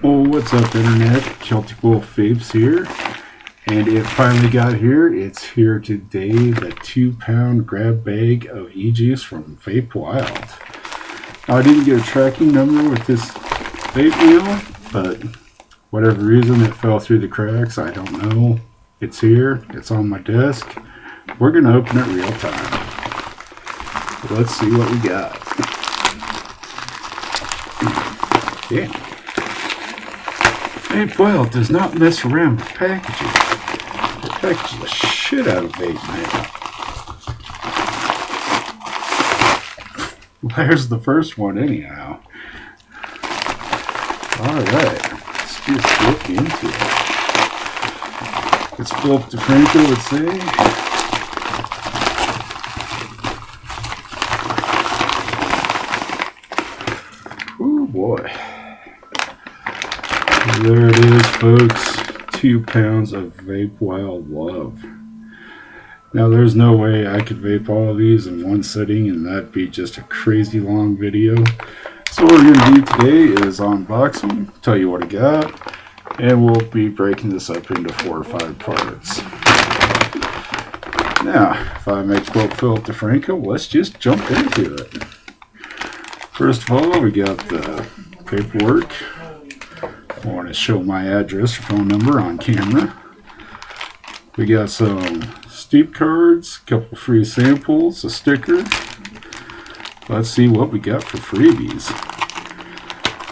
Oh, what's up, Internet? Celtic Wolf Vapes here. And it finally got here. It's here today, the 2-pound grab bag of e-juice from Vape Wild. Now, I didn't get a tracking number with this vape meal, but whatever reason it fell through the cracks, I don't know. It's here. It's on my desk. We're going to open it real time. Let's see what we got. Yeah. Vape Wild does not mess around with packaging. It packages the shit out of vape mail. There's the first one anyhow. Alright, let's just look into it. It's Philip DeFranco would say. Oh boy. There it is, folks. 2 pounds of Vape Wild love. Now, there's no way I could vape all of these in one sitting, and that'd be just a crazy long video. So what we're going to do today is unbox them, tell you what I got, and we'll be breaking this up into 4 or 5 parts. Now, if I may quote Philip DeFranco, let's just jump into it. First of all, we got the paperwork. I want to show my address or phone number on camera. We got some steep cards, a couple free samples, a sticker. Let's see what we got for freebies.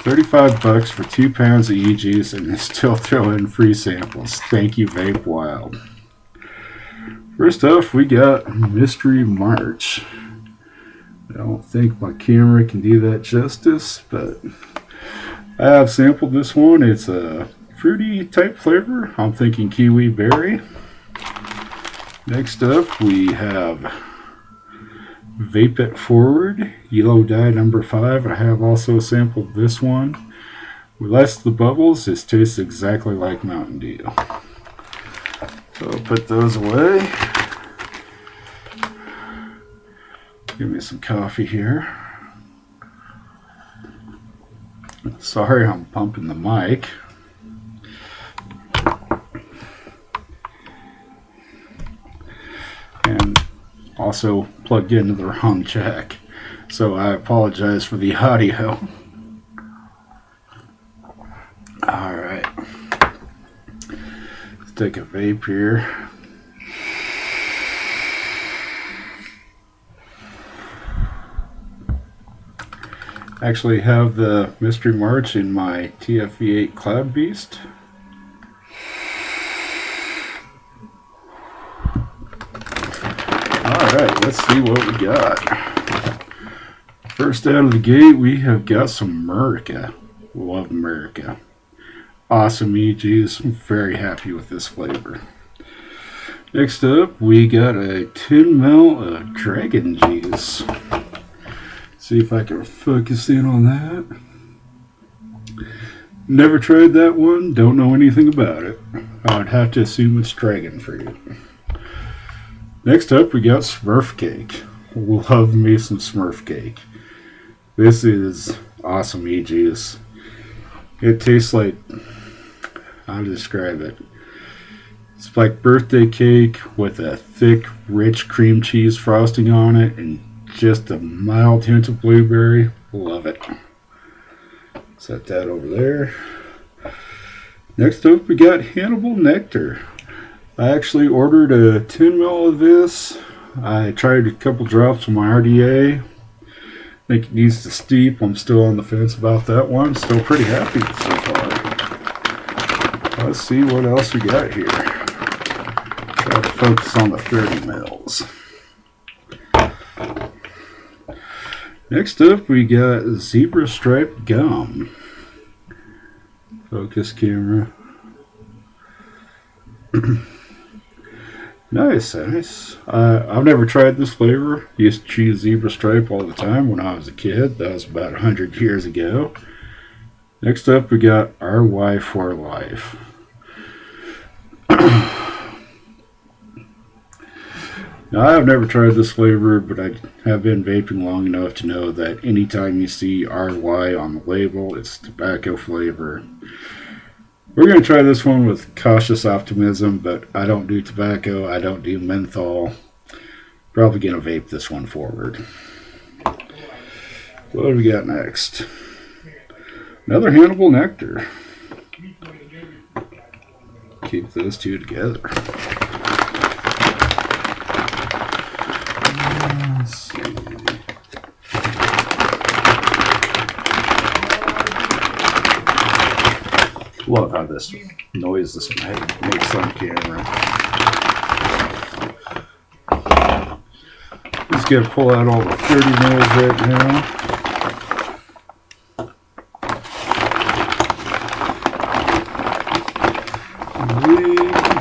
$35 for 2 pounds of e-juice, and they still throw in free samples. Thank you, Vape Wild. First off, we got Mystery March. I don't think my camera can do that justice, but I have sampled this one. It's a fruity type flavor. I'm thinking kiwi berry. Next up, we have Vape It Forward, yellow dye number 5. I have also sampled this one. With less of the bubbles, this tastes exactly like Mountain Dew. So I'll put those away. Give me some coffee here. Sorry, I'm pumping the mic. And also plugged into the wrong jack. So I apologize for the audio. Alright. Let's take a vape here. Actually have the Mystery March in my TFV8 Cloud Beast. Alright, let's see what we got. First out of the gate, we have got some America. Love America. Awesome e-juice. I'm very happy with this flavor. Next up, we got a 10 ml of Dragon Juice. See if I can focus in on that. Never tried that one. Don't know anything about it. I would have to assume it's dragon fruit. Next up, we got Smurf Cake. Love me some Smurf Cake. This is awesome e-juice. It tastes like, how to describe it? It's like birthday cake with a thick, rich cream cheese frosting on it and just a mild hint of blueberry. Love it. Set that over there. Next up, we got Hannibal Nectar. I actually ordered a 10 ml of this. I tried a couple drops from my RDA. I think it needs to steep. I'm still on the fence about that one. Still pretty happy so far. Let's see what else we got here. Try to focus on the 30 mils. Next up, we got Zebra Stripe Gum. Focus camera. Nice. I've never tried this flavor. Used to choose Zebra Stripe all the time when I was a kid. That was about 100 years ago. Next up, we got RY for Life. Now, I have never tried this flavor, but I have been vaping long enough to know that anytime you see RY on the label, it's tobacco flavor. We're going to try this one with cautious optimism, but I don't do tobacco, I don't do menthol. Probably going to vape this one forward. What do we got next? Another Hannibal Nectar. Keep those two together. Let's see. Love how this noise this makes on camera. Just gonna pull out all the 30 mils right now.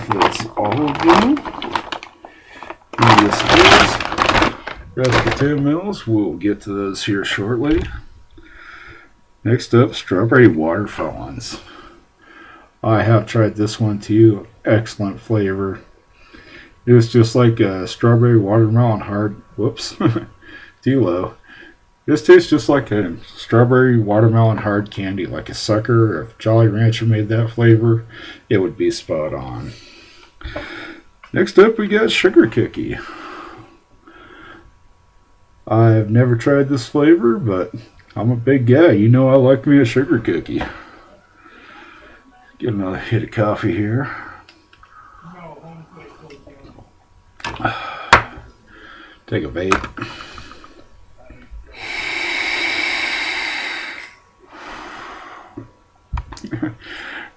That's all of them. Rest of 10 mils, we'll get to those here shortly. Next up, Strawberry Waterfalls. I have tried this one too. Excellent flavor. It was just like a strawberry watermelon hard. Whoops, too low. This tastes just like a strawberry watermelon hard candy, like a sucker. If Jolly Rancher made that flavor, it would be spot on. Next up, we got Sugar Cookie. I've never tried this flavor, but I'm a big guy. You know I like me a sugar cookie. Get another hit of coffee here. Take a vape.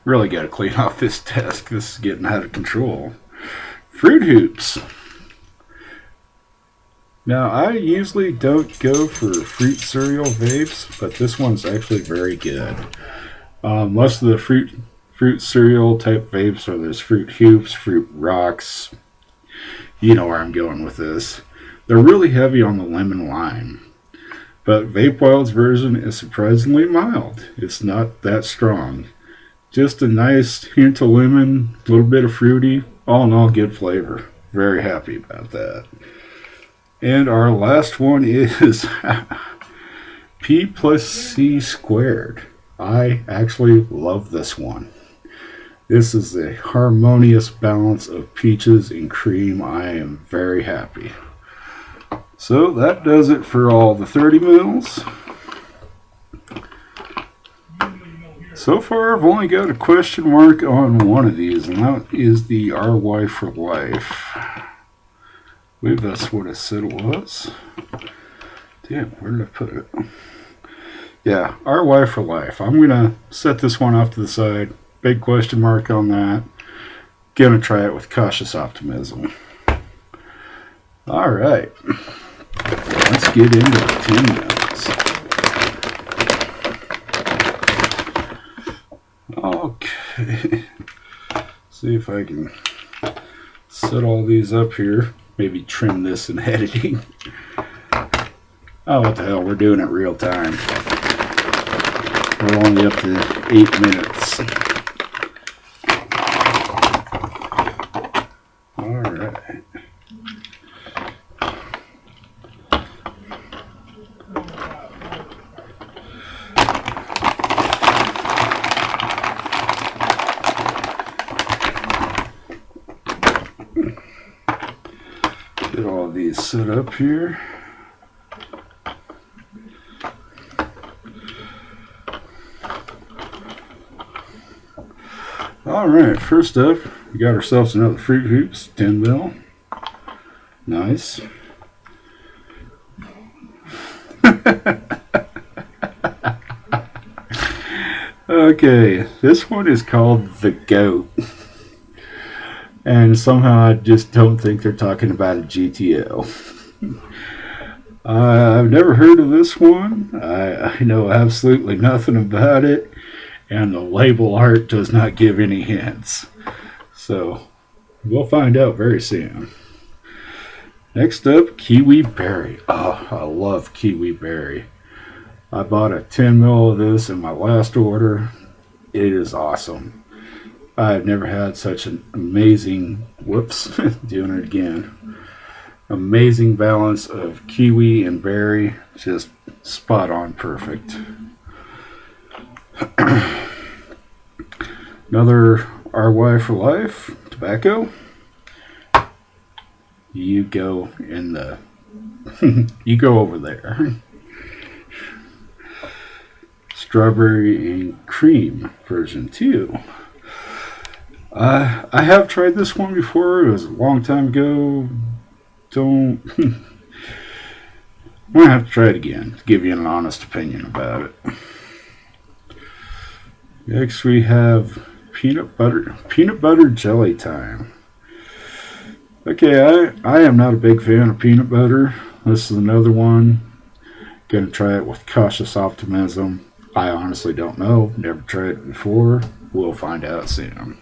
Really got to clean off this desk. This is getting out of control. Fruit Hoops. Now, I usually don't go for fruit cereal vapes, but this one's actually very good. Most of the fruit cereal type vapes are those Fruit Hoops, Fruit Rocks. You know where I'm going with this. They're really heavy on the lemon lime. But Vape Wild's version is surprisingly mild. It's not that strong. Just a nice hint of lemon, a little bit of fruity, all in all good flavor. Very happy about that. And our last one is P plus C squared. I actually love this one. This is a harmonious balance of peaches and cream. I am very happy. So that does it for all the 30 mils. So far I've only got a question mark on one of these, and that is the RY for Life. I believe that's what it said it was. Damn, where did I put it? Yeah, RY for Life. I'm going to set this one off to the side. Big question mark on that. Gonna try it with cautious optimism. Alright. Let's get into the 10 mils. Okay. See if I can set all these up here. Maybe trim this in editing. Oh, what the hell, we're doing it real time. We're only up to 8 minutes. Alright. Get all these set up here. Alright, first up, we got ourselves another Fruit Hoops, 10 mil. Nice. Okay, this one is called The Goat. And somehow I just don't think they're talking about a GTO. I've never heard of this one. I know absolutely nothing about it. And the label art does not give any hints. So, we'll find out very soon. Next up, Kiwi Berry. Oh, I love Kiwi Berry. I bought a 10 mil of this in my last order. It is awesome. I've never had such an amazing, whoops, doing it again. Amazing balance of kiwi and berry, just spot on perfect. Another RY for life tobacco. You go in the you go over there. Strawberry and cream version 2. I have tried this one before. It was a long time ago. I'm gonna have to try it again to give you an honest opinion about it. Next we have peanut butter jelly time. Okay, I am not a big fan of peanut butter. This is another one. Gonna try it with cautious optimism. I honestly don't know. Never tried it before. We'll find out soon.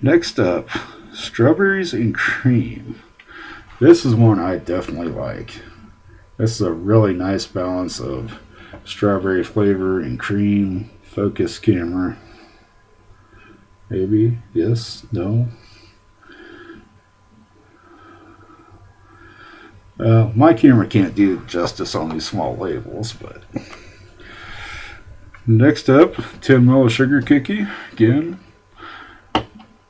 Next up, strawberries and cream. This is one I definitely like. This is a really nice balance of strawberry flavor and cream. Focus camera. Maybe, yes, no. My camera can't do justice on these small labels, but. Next up, 10 ml sugar cookie. Again,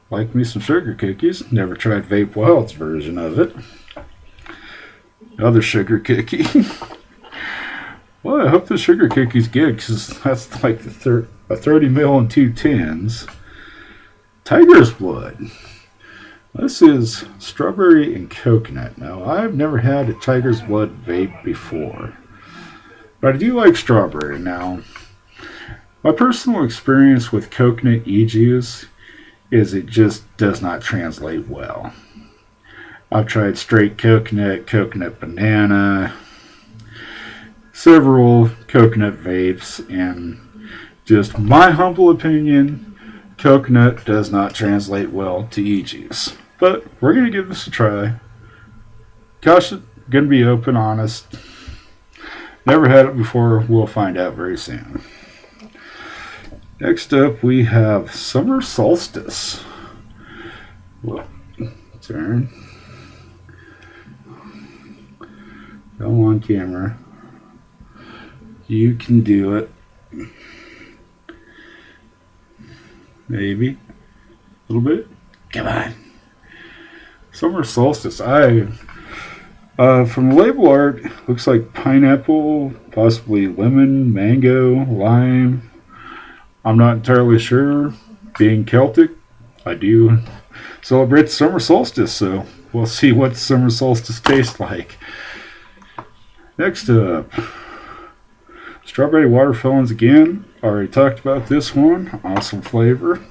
like me some sugar cookies. Never tried Vape Wild's version of it. Another sugar cookie. Well, I hope the sugar cookie's good, because that's like a 30 ml and 2 tins. Tiger's blood. This is strawberry and coconut. Now, I've never had a tiger's blood vape before, but I do like strawberry. Now, my personal experience with coconut e-juice is it just does not translate well. I've tried straight coconut, coconut banana, several coconut vapes, and just my humble opinion, coconut does not translate well to e-juice. But we're going to give this a try. Gosh, going to be open, honest. Never had it before. We'll find out very soon. Next up, we have Summer Solstice. Well, turn. Go on camera. You can do it. Maybe. A little bit. Come on. Summer Solstice. From the label art, looks like pineapple, possibly lemon, mango, lime. I'm not entirely sure. Being Celtic, I do celebrate the summer solstice, so we'll see what summer solstice tastes like. Next up, strawberry waterfalls again. Already talked about this one. Awesome flavor.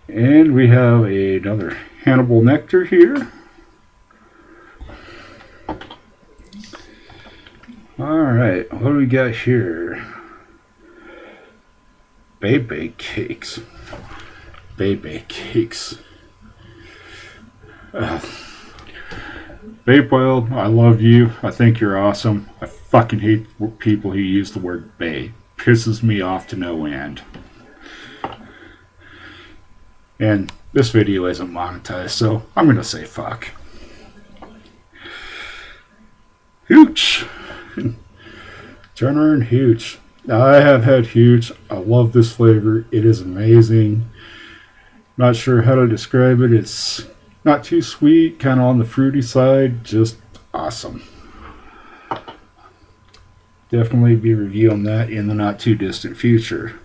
And we have another Hannibal Nectar here. Alright, what do we got here? Vape cakes. Vape cakes. Vape Wild, I love you. I think you're awesome. I fucking hate people who use the word bae. Pisses me off to no end. And this video isn't monetized, so I'm going to say fuck. Hooch. Turner and Hooch. Now, I have had Hooch. I love this flavor. It is amazing. Not sure how to describe it. It's not too sweet, kind of on the fruity side. Just awesome. Definitely be reviewing that in the not too distant future.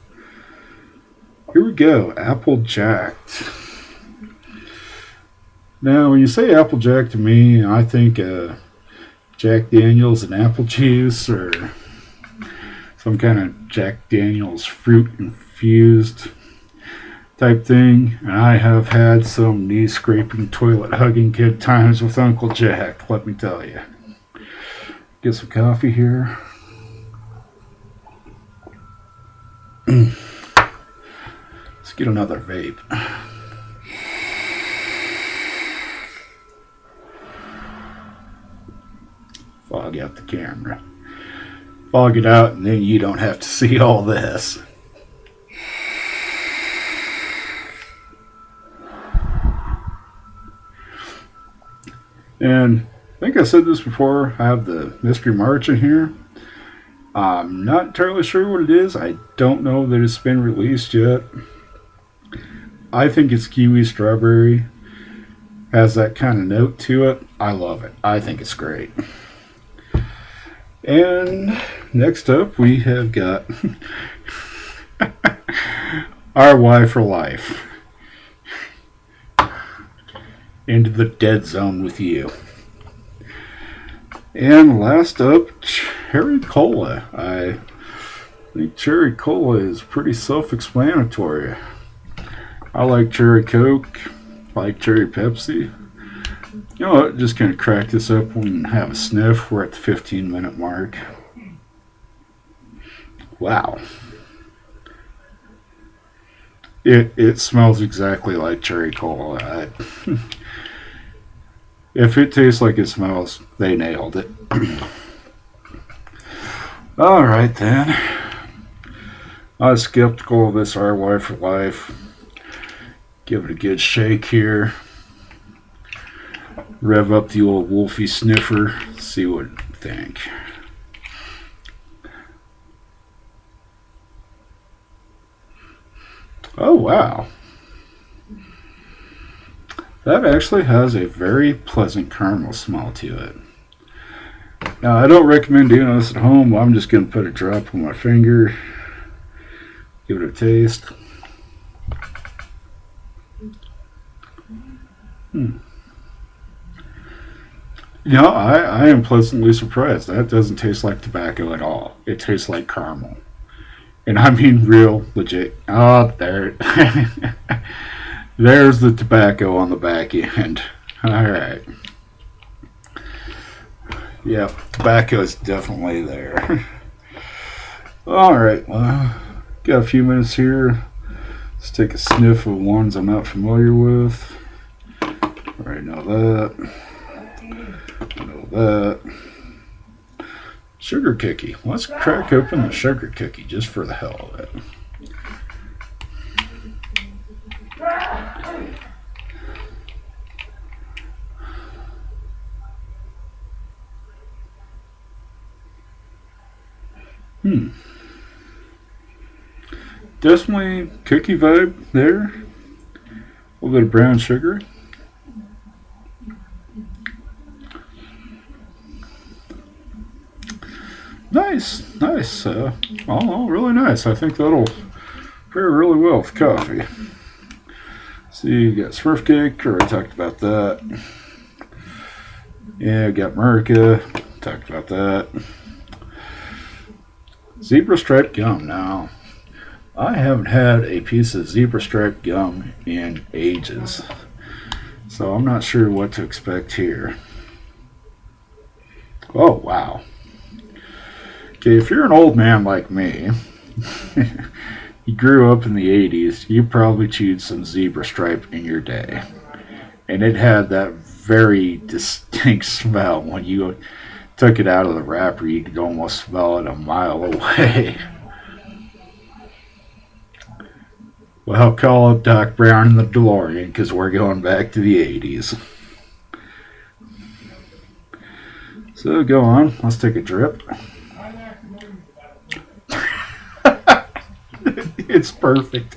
Here we go. Applejack. Now, when you say Applejack to me, I think Jack Daniels and apple juice, or some kind of Jack Daniels fruit infused type thing. And I have had some knee scraping, toilet hugging good times with Uncle Jack, let me tell you. Get some coffee here. Let's get another vape. Fog out the camera. Fog it out, and then you don't have to see all this. And I think I said this before, I have the Mystery March in here. I'm not entirely sure what it is. I don't know that it's been released yet. I think it's kiwi strawberry. Has that kind of note to it. I love it. I think it's great. And next up we have got our Y for Life. Into the dead zone with you. And last up, Cherry Cola. I think Cherry Cola is pretty self-explanatory. I like Cherry Coke, I like Cherry Pepsi. You know what, just gonna crack this up and have a sniff. We're at the 15-minute mark. Wow. It smells exactly like Cherry Cola. If it tastes like it smells, they nailed it. Alright then. I was skeptical of this RY for Life. Give it a good shake here. Rev up the old Wolfie sniffer. See what I think. Oh wow. That actually has a very pleasant caramel smell to it. Now, I don't recommend doing this at home. I'm just going to put a drop on my finger. Give it a taste. You know, I am pleasantly surprised. That doesn't taste like tobacco at all. It tastes like caramel. And I mean real legit. Oh, there. There's the tobacco on the back end. Alright. Yeah, tobacco is definitely there. Alright, well, got a few minutes here. Let's take a sniff of ones I'm not familiar with. Alright, know that. Know that. Sugar cookie. Let's crack open the sugar cookie just for the hell of it. Definitely cookie vibe there. A little bit of brown sugar. Nice, nice. Oh, really nice. I think that'll pair really well with coffee. See, you got Smurf Cake. Already talked about that. Yeah, got America. Talked about that. Zebra striped gum. Now, I haven't had a piece of zebra striped gum in ages, so I'm not sure what to expect here. Oh, wow. Okay, if you're an old man like me, you grew up in the 80s, you probably chewed some zebra stripe in your day. And it had that very distinct smell. When you took it out of the wrapper, you could almost smell it a mile away. Well, call up Doc Brown and the DeLorean, because we're going back to the 80s. So go on, let's take a drip. It's perfect.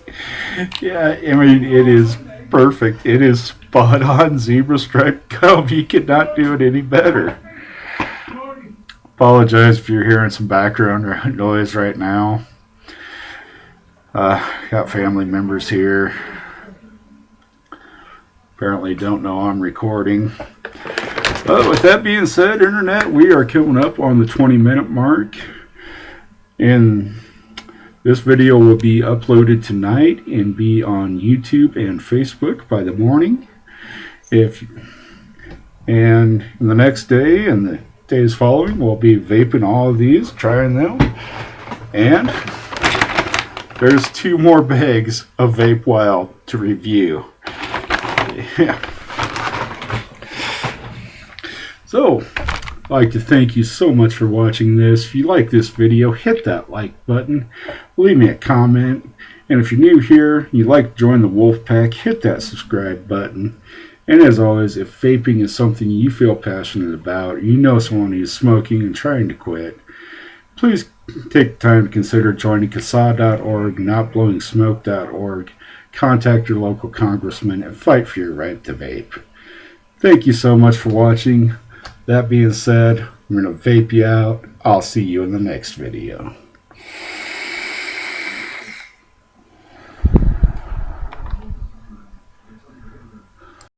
Yeah, I mean, it is perfect. It is spot on zebra striped gum. You could not do it any better. Apologize if you're hearing some background noise right now. Got family members here. Apparently don't know I'm recording. But with that being said, Internet, we are coming up on the 20-minute mark. And this video will be uploaded tonight and be on YouTube and Facebook by the morning. And the next day and the days following, we'll be vaping all of these, trying them. And there's 2 more bags of Vape Wild to review. Yeah. So, I'd like to thank you so much for watching this. If you like this video, hit that like button, leave me a comment, and if you're new here and you'd like to join the Wolf Pack, hit that subscribe button. And as always, if vaping is something you feel passionate about, you know someone who's smoking and trying to quit, please take time to consider joining CASA.org, NotBlowingSmoke.org, contact your local congressman, and fight for your right to vape. Thank you so much for watching. That being said, I'm going to vape you out. I'll see you in the next video.